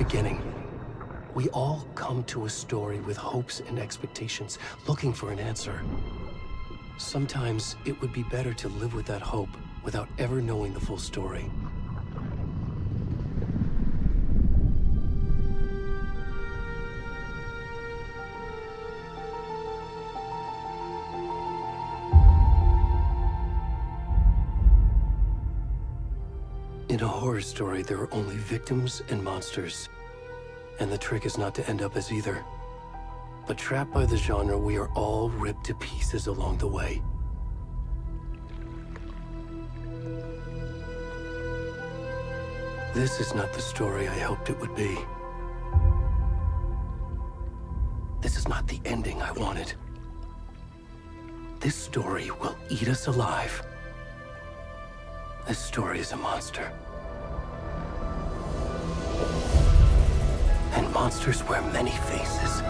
beginning. We all come to a story with hopes and expectations, looking for an answer. Sometimes it would be better to live with that hope without ever knowing the full story. In a horror story, there are only victims and monsters. And the trick is not to end up as either. But trapped by the genre, we are all ripped to pieces along the way. This is not the story I hoped it would be. This is not the ending I wanted. This story will eat us alive. This story is a monster. And monsters wear many faces.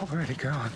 Where'd he gone?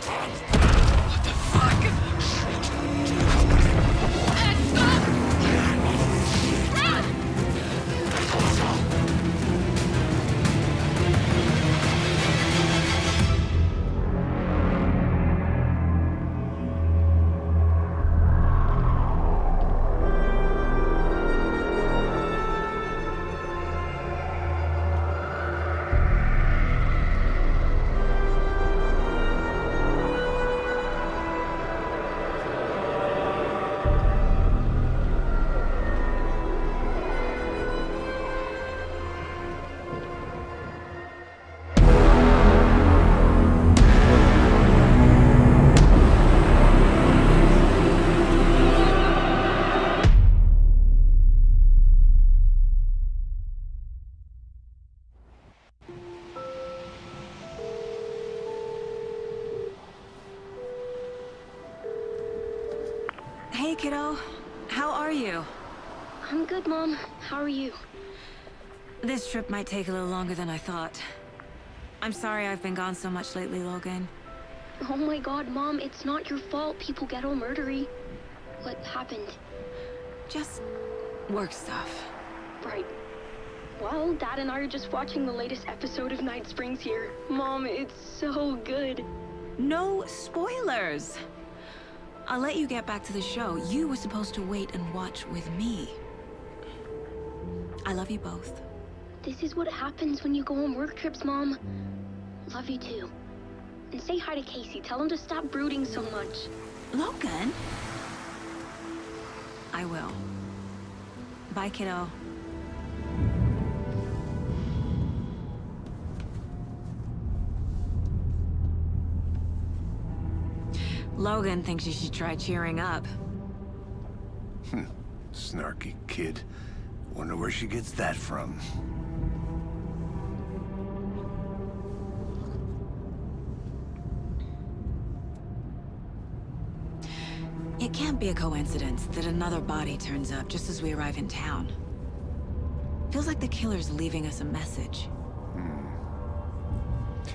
What the fuck? Ed, stop! Run! Hey, kiddo. How are you? I'm good, Mom. How are you? This trip might take a little longer than I thought. I'm sorry I've been gone so much lately, Logan. Oh my god, Mom, it's not your fault people get all murdery. What happened? Just work stuff. Right. Well, Dad and I are just watching the latest episode of Night Springs here. Mom, it's so good. No spoilers! I'll let you get back to the show. You were supposed to wait and watch with me. I love you both. This is what happens when you go on work trips, Mom. Love you too. And say hi to Casey. Tell him to stop brooding so much. Logan? I will. Bye, kiddo. Logan thinks you should try cheering up. Snarky kid. Wonder where she gets that from. It can't be a coincidence that another body turns up just as we arrive in town. Feels like the killer's leaving us a message.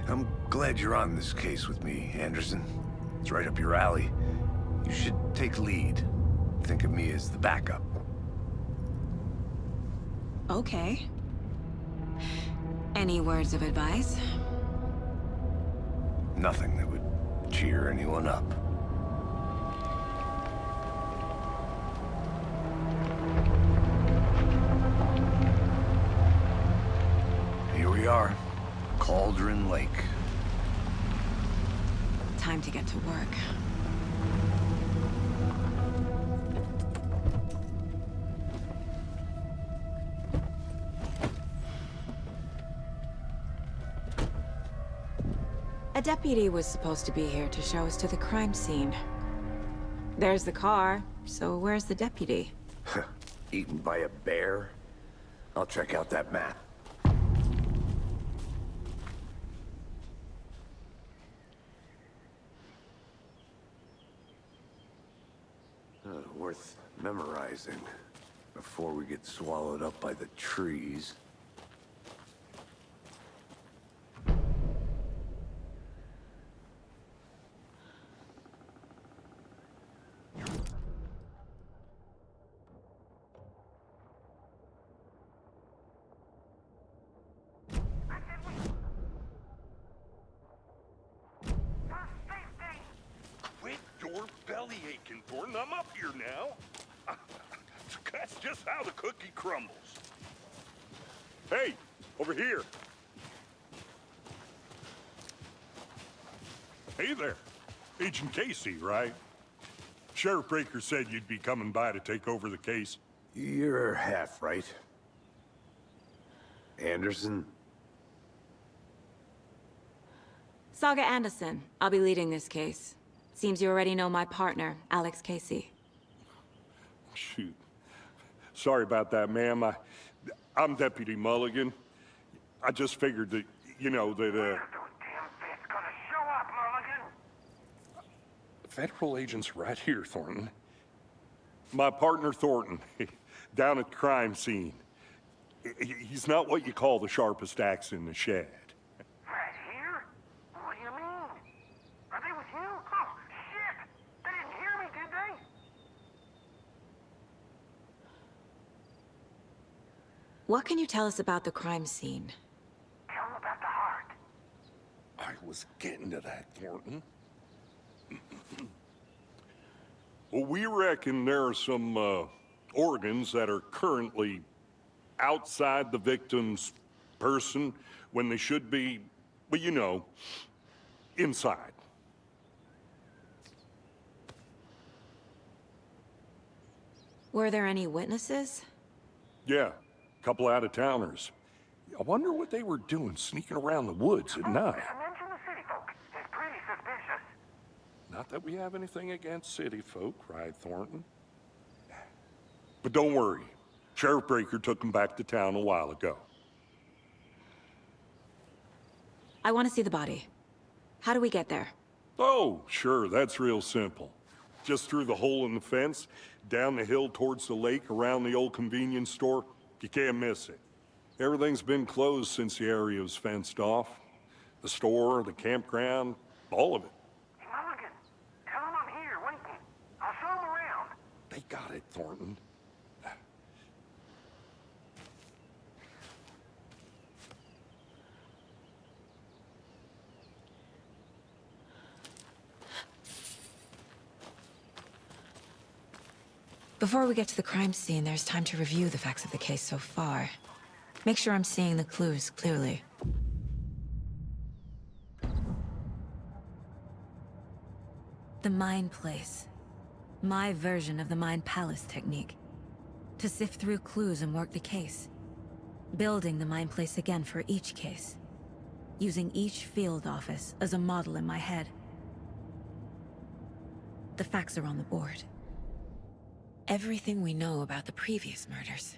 I'm glad you're on this case with me, Anderson. It's right up your alley. You should take lead. Think of me as the backup. Okay. Any words of advice? Nothing that would cheer anyone up. Here we are. Cauldron Lake. Time to get to work. A deputy was supposed to be here to show us to the crime scene. There's the car, so where's the deputy? Eaten by a bear? I'll check out that map. Worth memorizing before we get swallowed up by the trees. Quit your belly aching, Thornton. I'm up here now. That's just how the cookie crumbles. Hey, over here. Hey there. Agent Casey, right? Sheriff Breaker said you'd be coming by to take over the case. You're half right. Anderson? Saga Anderson. I'll be leading this case. Seems you already know my partner, Alex Casey. Shoot. Sorry about that, ma'am. I'm Deputy Mulligan. I just figured that, you know, that, Those damn fists gonna show up, Mulligan. Federal agent's right here, Thornton. My partner, Thornton, down at the crime scene. He's not what you call the sharpest axe in the shed. Right here? What do you mean? Are they with you? What can you tell us about the crime scene? Tell him about the heart. I was getting to that, Thornton. Well, we reckon there are some organs that are currently outside the victim's person when they should be, well, you know, inside. Were there any witnesses? Yeah, a couple out-of-towners. I wonder what they were doing sneaking around the woods at night. Mention the city folk. It's pretty suspicious. Not that we have anything against city folk, cried Thornton. But don't worry. Sheriff Breaker took them back to town a while ago. I want to see the body. How do we get there? Oh, sure, that's real simple. Just through the hole in the fence, down the hill towards the lake, around the old convenience store. You can't miss it. Everything's been closed since the area was fenced off. The store, the campground, all of it. Hey, Mulligan, tell him I'm here waiting. I'll show him around. They got it, Thornton. Before we get to the crime scene, there's time to review the facts of the case so far. Make sure I'm seeing the clues clearly. The Mind Place. My version of the Mind Palace technique. To sift through clues and work the case. Building the Mind Place again for each case. Using each field office as a model in my head. The facts are on the board. Everything we know about the previous murders.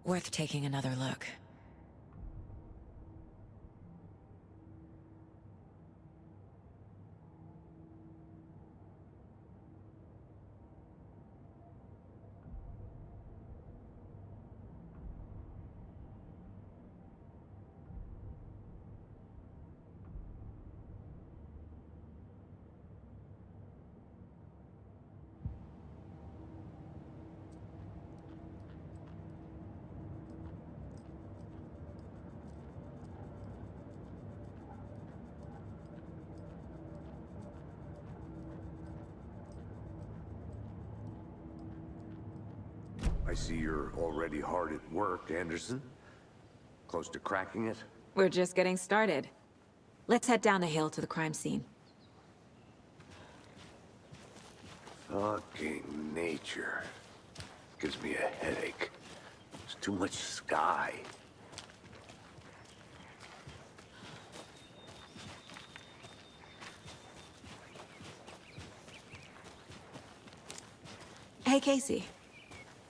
Worth taking another look. I see you're already hard at work, Anderson. Close to cracking it? We're just getting started. Let's head down the hill to the crime scene. Fucking nature. Gives me a headache. There's too much sky. Hey, Casey.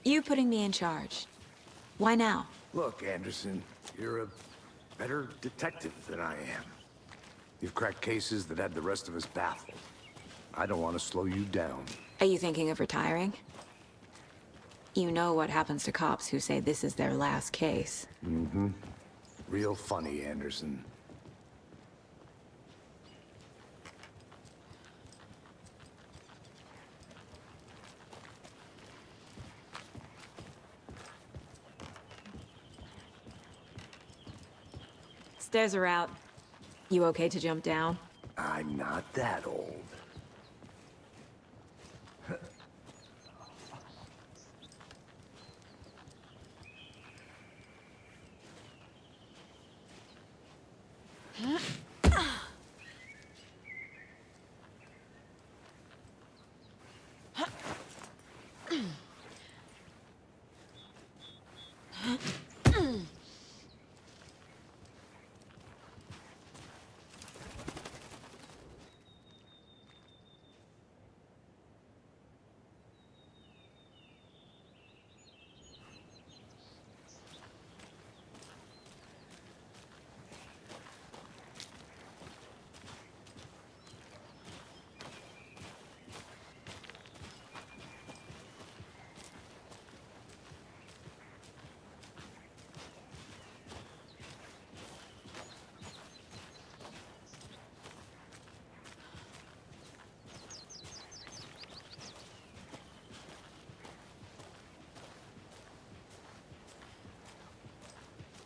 You putting me in charge. Why now? Look, Anderson, you're a better detective than I am. You've cracked cases that had the rest of us baffled. I don't want to slow you down. Are you thinking of retiring? You know what happens to cops who say this is their last case. Mm-hmm. Real funny, Anderson. Stairs are out. You okay to jump down? I'm not that old.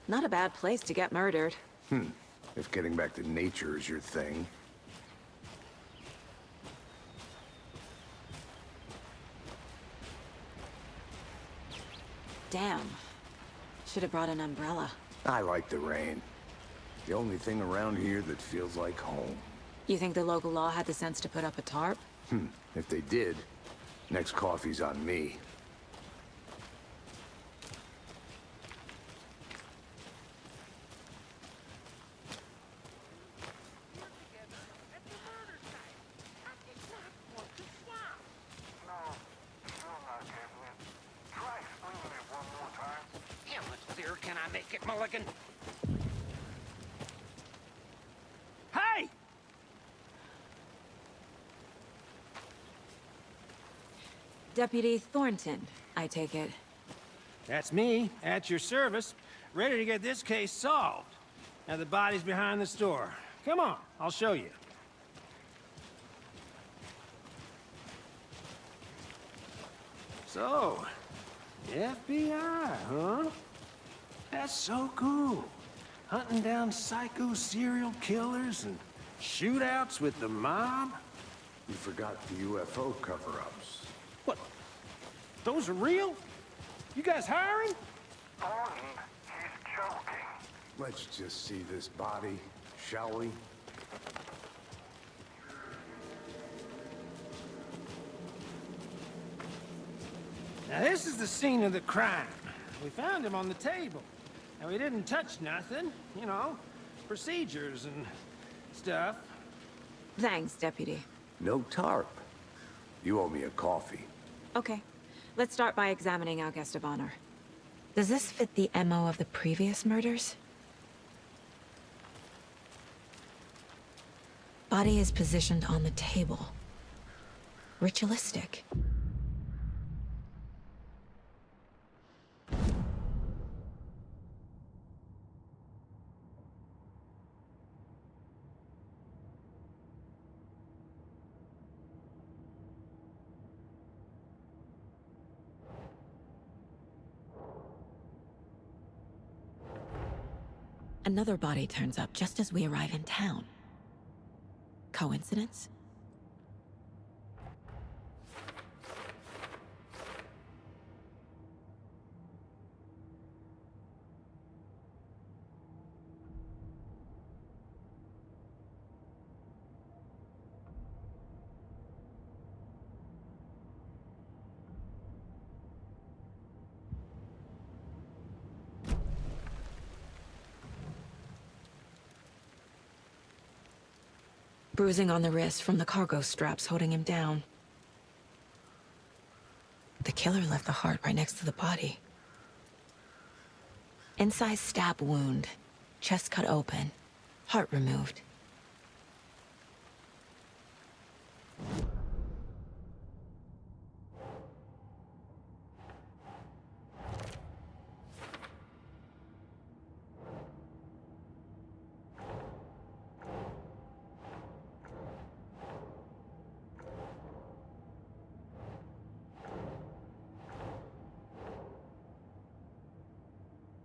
Not a bad place to get murdered. If getting back to nature is your thing. Damn. Should have brought an umbrella. I like the rain. The only thing around here that feels like home. You think the local law had the sense to put up a tarp? If they did, next coffee's on me. Can I make it, Mulligan? Hey! Deputy Thornton, I take it. That's me, at your service, ready to get this case solved. Now the body's behind the store. Come on, I'll show you. So, FBI, huh? That's so cool. Hunting down psycho serial killers and shootouts with the mob? You forgot the UFO cover-ups. What? Those are real? You guys hiring? Thornton, he's joking. Let's just see this body, shall we? Now this is the scene of the crime. We found him on the table. And we didn't touch nothing, you know, procedures and stuff. Thanks, Deputy. No tarp. You owe me a coffee. Okay. Let's start by examining our guest of honor. Does this fit the MO of the previous murders? Body is positioned on the table. Ritualistic. Another body turns up just as we arrive in town. Coincidence? Bruising on the wrist from the cargo straps holding him down. The killer left the heart right next to the body. Incised stab wound, chest cut open, heart removed.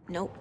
Nope.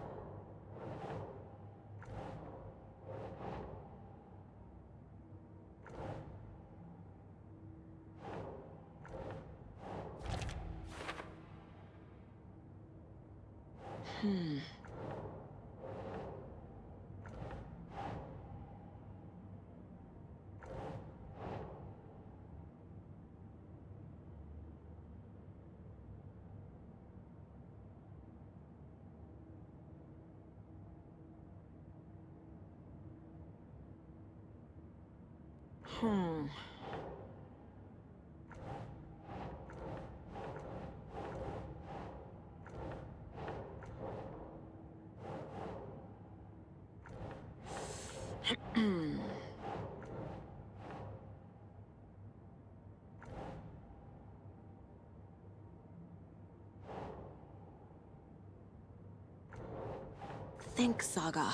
Think, Saga.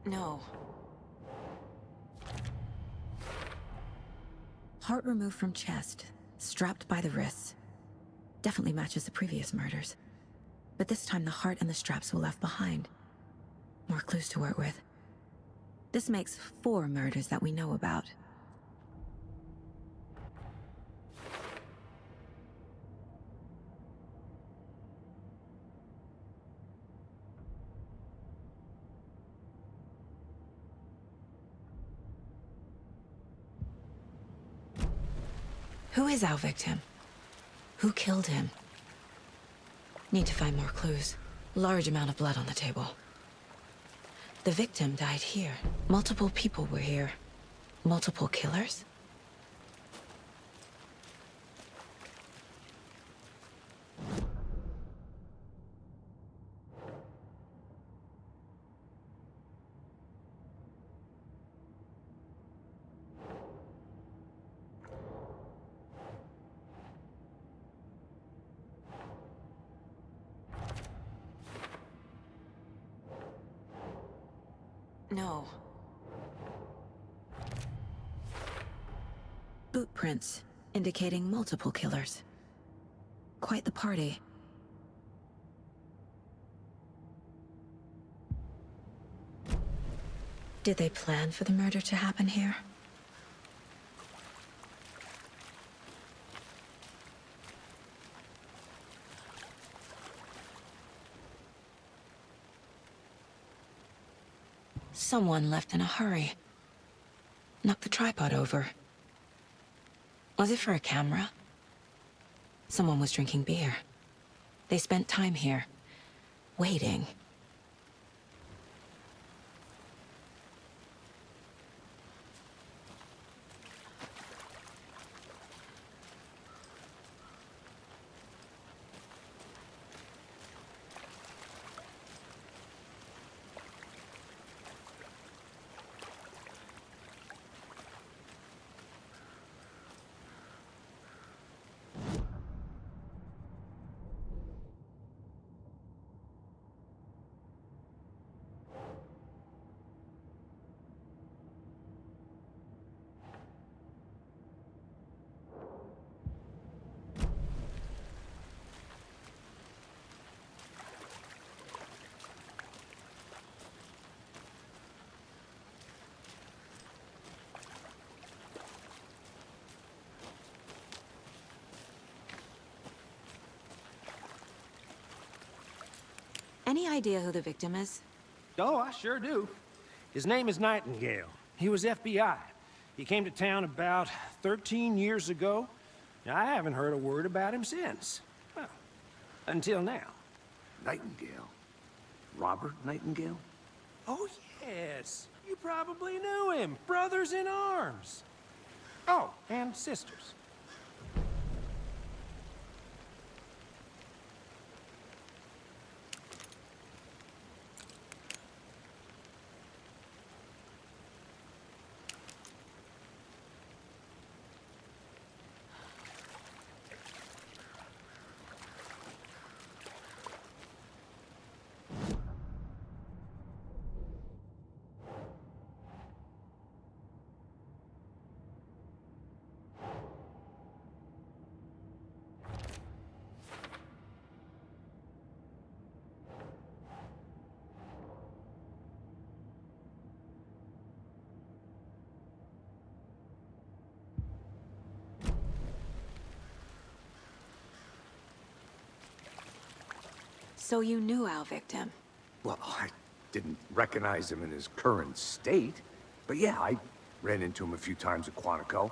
No. Heart removed from chest, strapped by the wrists. Definitely matches the previous murders. But this time the heart and the straps were left behind. More clues to work with. This makes 4 murders that we know about. Who is our victim? Who killed him? Need to find more clues. Large amount of blood on the table. The victim died here. Multiple people were here. Multiple killers? No. Boot prints, indicating multiple killers. Quite the party. Did they plan for the murder to happen here? Someone left in a hurry. Knocked the tripod over. Was it for a camera? Someone was drinking beer. They spent time here, waiting. Any idea who the victim is? Oh, I sure do. His name is Nightingale. He was FBI. He came to town about 13 years ago. I haven't heard a word about him since. Well, until now. Nightingale? Robert Nightingale? Oh, yes. You probably knew him. Brothers in arms. Oh, and sisters. So you knew our victim? Well, I didn't recognize him in his current state. But yeah, I ran into him a few times at Quantico.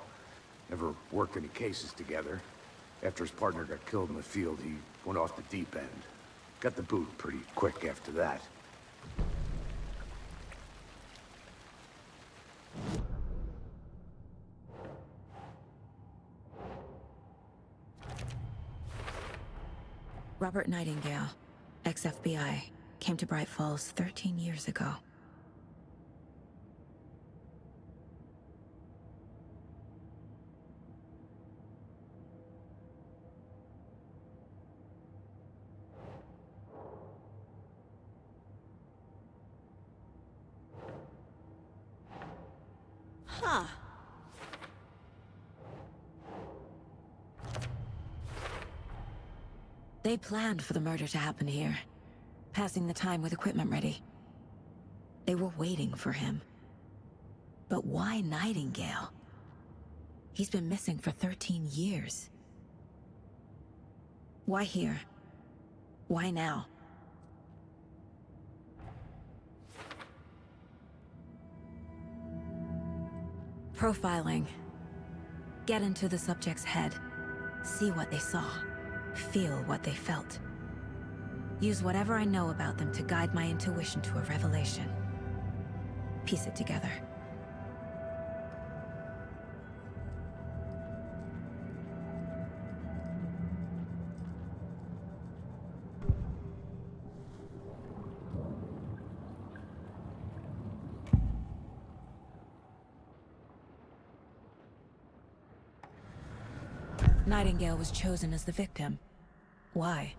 Never worked any cases together. After his partner got killed in the field, he went off the deep end. Got the boot pretty quick after that. Robert Nightingale, ex-FBI, came to Bright Falls 13 years ago. Huh. They planned for the murder to happen here, passing the time with equipment ready. They were waiting for him. But why Nightingale? He's been missing for 13 years. Why here? Why now? Profiling. Get into the subject's head. See what they saw. Feel what they felt. Use whatever I know about them to guide my intuition to a revelation. Piece it together. Nightingale was chosen as the victim. Why?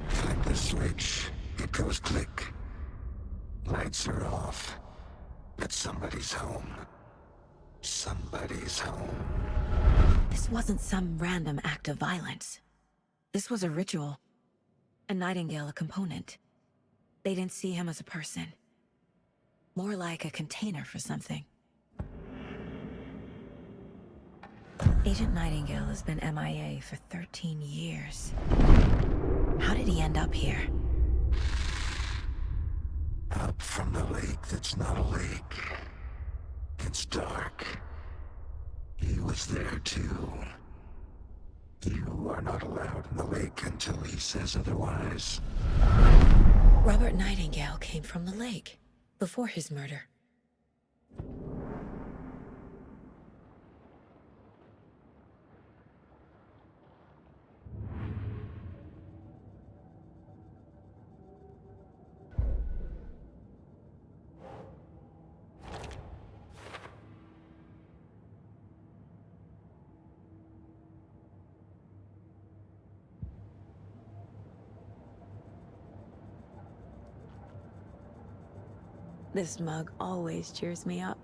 Flip the switch, it goes click. Lights are off. But somebody's home. Somebody's home. This wasn't some random act of violence. This was a ritual. And Nightingale a component. They didn't see him as a person. More like a container for something. Agent Nightingale has been MIA for 13 years. How did he end up here? Up from the lake that's not a lake. It's dark. He was there too. You are not allowed in the lake until he says otherwise. Robert Nightingale came from the lake, before his murder. This mug always cheers me up.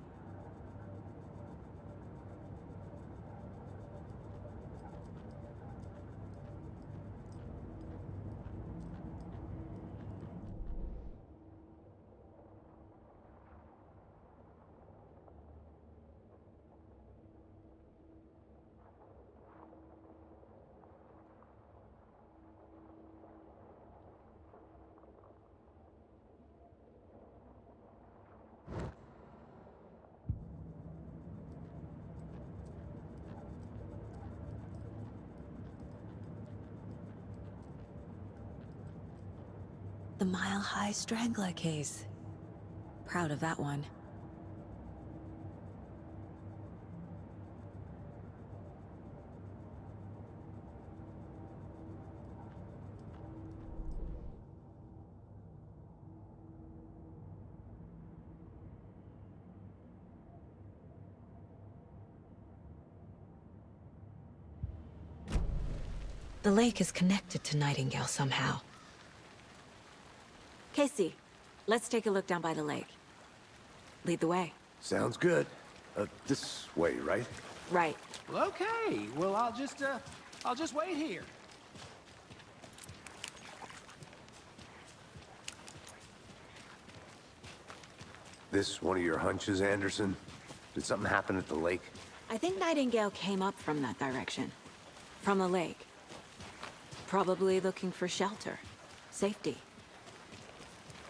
The Mile High Strangler case. Proud of that one. The lake is connected to Nightingale somehow. Casey, let's take a look down by the lake. Lead the way. Sounds good. This way, right? Right. Well, okay. Well, I'll just wait here. This one of your hunches, Anderson? Did something happen at the lake? I think Nightingale came up from that direction. From the lake. Probably looking for shelter. Safety.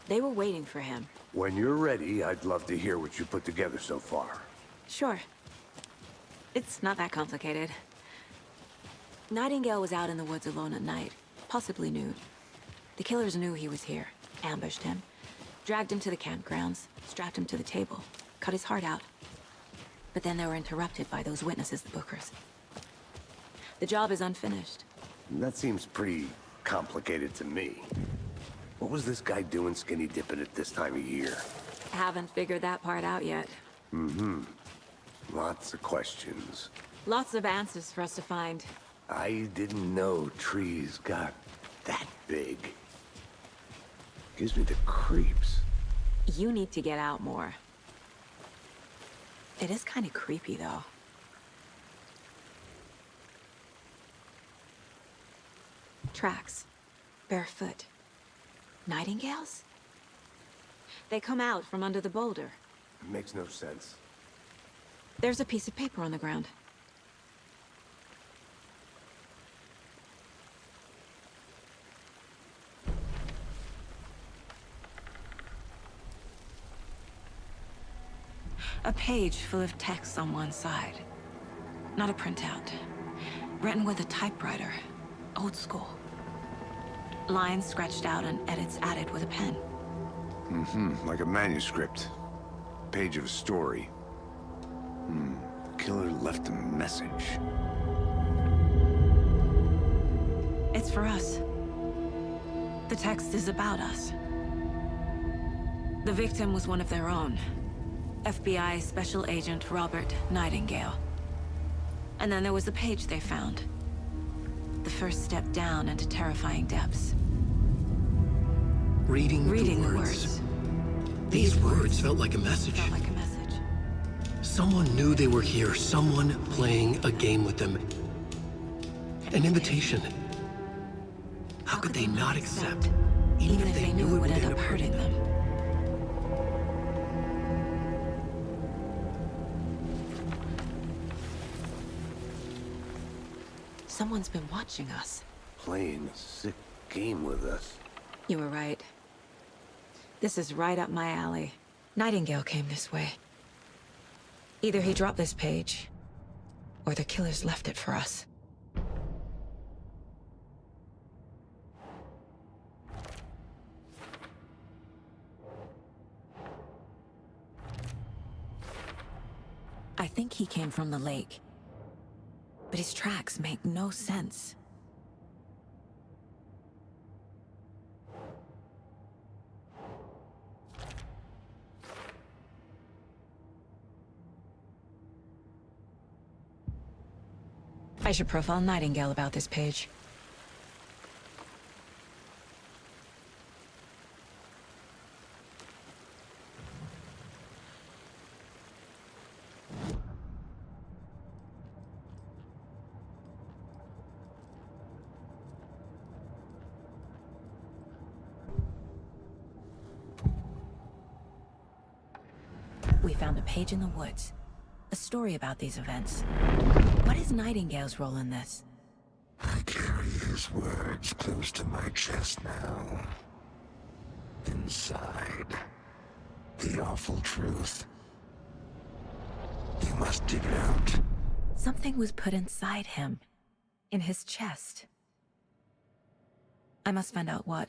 They were waiting for him. When you're ready, I'd love to hear what you put together so far. Sure. It's not that complicated. Nightingale was out in the woods alone at night, possibly nude. The killers knew he was here, ambushed him, dragged him to the campgrounds, strapped him to the table, cut his heart out. But then they were interrupted by those witnesses, the Bookers. The job is unfinished. That seems pretty complicated to me. What was this guy doing skinny dipping at this time of year? Haven't figured that part out yet. Lots of questions. Lots of answers for us to find. I didn't know trees got that big. Gives me the creeps. You need to get out more. It is kind of creepy, though. Tracks. Barefoot. Nightingales? They come out from under the boulder. It makes no sense. There's a piece of paper on the ground. A page full of text on one side. Not a printout. Written with a typewriter. Old school. Lines scratched out and edits added with a pen. Like a manuscript. Page of a story. Killer left a message. It's for us. The text is about us. The victim was one of their own. FBI Special Agent Robert Nightingale. And then there was the page they found. The first step down into terrifying depths. Reading the words. These words felt like a message. Someone knew they were here. Someone playing a game with them. An invitation. How could they not accept? Even if they knew it would end up hurting them. Someone's been watching us. Playing a sick game with us. You were right. This is right up my alley. Nightingale came this way. Either he dropped this page, or the killers left it for us. I think he came from the lake. But his tracks make no sense. I should profile Nightingale about this page. We found a page in the woods. A story about these events. What is Nightingale's role in this? I carry his words close to my chest now. Inside, the awful truth. You must dig it out. Something was put inside him. In his chest. I must find out what.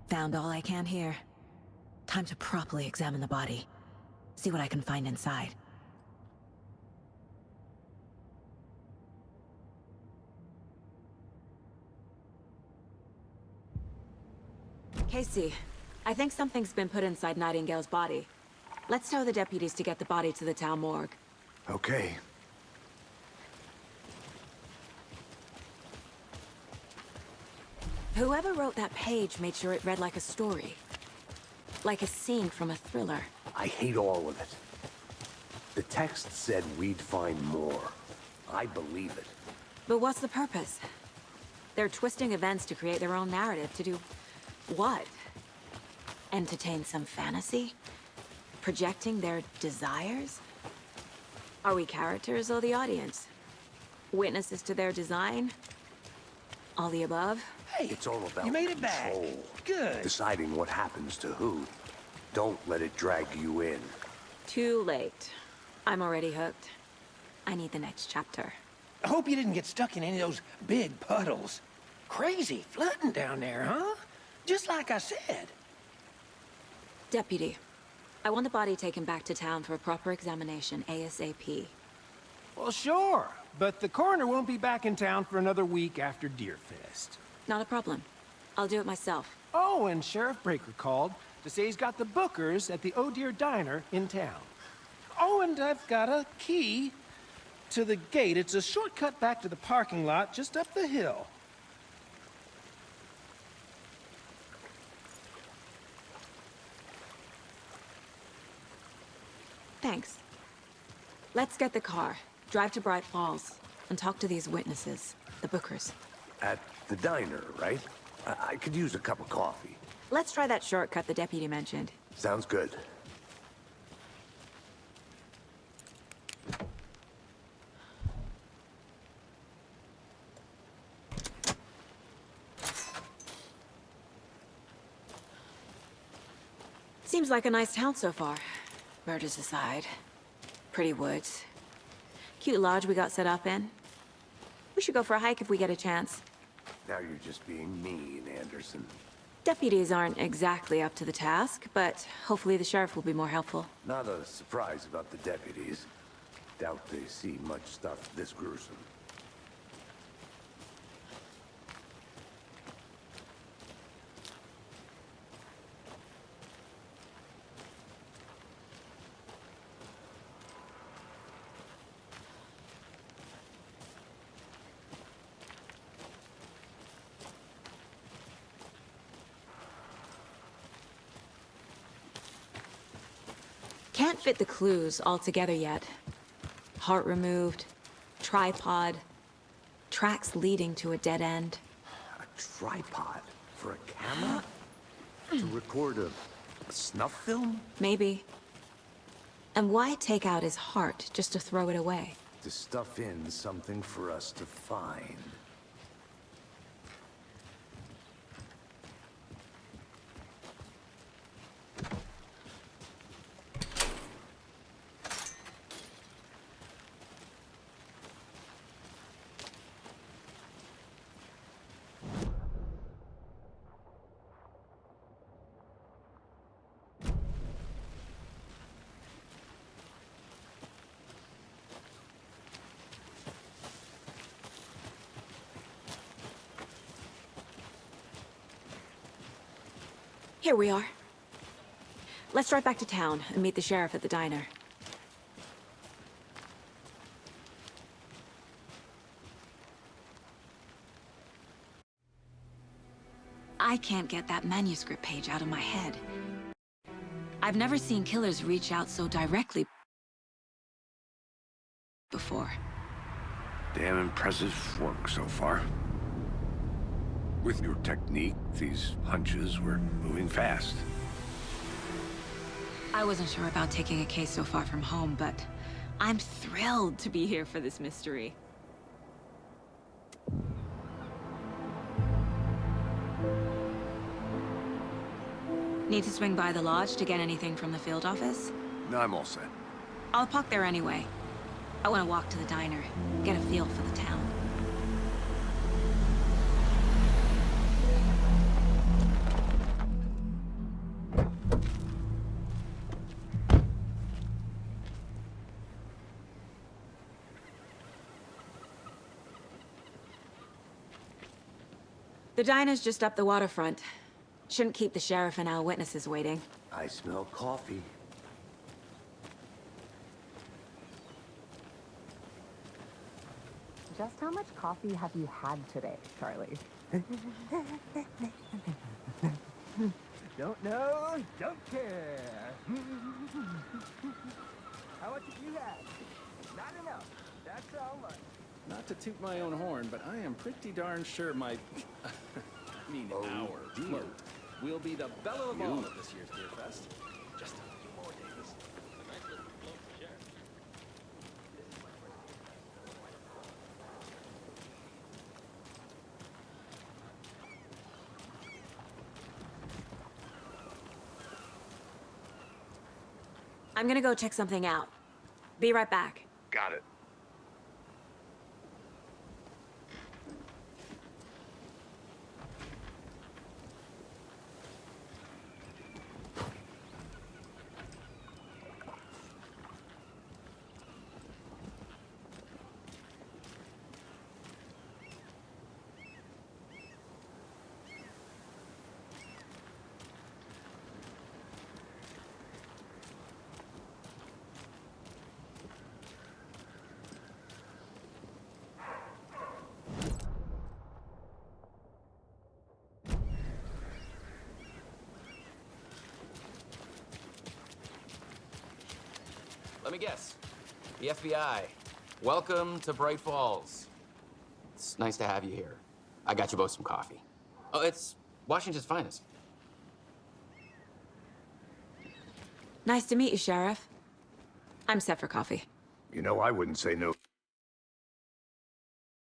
Found all I can here. Time to properly examine the body. See what I can find inside. Casey, I think something's been put inside Nightingale's body. Let's tell the deputies to get the body to the town morgue. Okay. Whoever wrote that page made sure it read like a story. Like a scene from a thriller. I hate all of it. The text said we'd find more. I believe it. But what's the purpose? They're twisting events to create their own narrative. To do what? Entertain some fantasy? Projecting their desires? Are we characters or the audience? Witnesses to their design? All the above? Hey, It's all about you made it back. control. Good. Deciding what happens to who. Don't let it drag you in. Too late. I'm already hooked. I need the next chapter. I hope you didn't get stuck in any of those big puddles. Crazy flooding down there, huh? Just like I said. Deputy, I want the body taken back to town for a proper examination ASAP. Well, sure, but the coroner won't be back in town for another week after Deerfest. Not a problem. I'll do it myself. Oh, and Sheriff Breaker called to say he's got the bookers at the Oh Dear Diner in town. Oh, and I've got a key to the gate. It's a shortcut back to the parking lot just up the hill. Thanks. Let's get the car, drive to Bright Falls, and talk to these witnesses, the bookers. At the diner, right? I could use a cup of coffee. Let's try that shortcut the deputy mentioned. Sounds good. Seems like a nice town so far. Murders aside. Pretty woods. Cute lodge we got set up in. We should go for a hike if we get a chance. Now you're just being mean, Anderson. Deputies aren't exactly up to the task, but hopefully the sheriff will be more helpful. Not a surprise about the deputies. Doubt they see much stuff this gruesome. Can't fit the clues all together yet. Heart removed, tripod, tracks leading to a dead end. A tripod for a camera? To record a snuff film? Maybe. And why take out his heart just to throw it away? To stuff in something for us to find. Here we are. Let's drive back to town and meet the sheriff at the diner. I can't get that manuscript page out of my head. I've never seen killers reach out so directly before. Damn impressive work so far. With your technique, these hunches were moving fast. I wasn't sure about taking a case so far from home, but I'm thrilled to be here for this mystery. Need to swing by the lodge to get anything from the field office? No, I'm all set. I'll park there anyway. I want to walk to the diner, get a feel for the town. The diner's just up the waterfront. Shouldn't keep the sheriff and our witnesses waiting. I smell coffee. Just how much coffee have you had today, Charlie? Don't know, don't care. How much have you had? Not enough. That's how much. Not to toot my own horn, but I am pretty darn sure my... our float will be the belle of the ball at this year's Deerfest. Just a few more days. A nice little float for Sheriff. I'm gonna go check something out. Be right back. Got it. Let me guess. The FBI. Welcome to Bright Falls. It's nice to have you here. I got you both some coffee. Oh, it's Washington's finest. Nice to meet you, Sheriff. I'm set for coffee. You know, I wouldn't say no.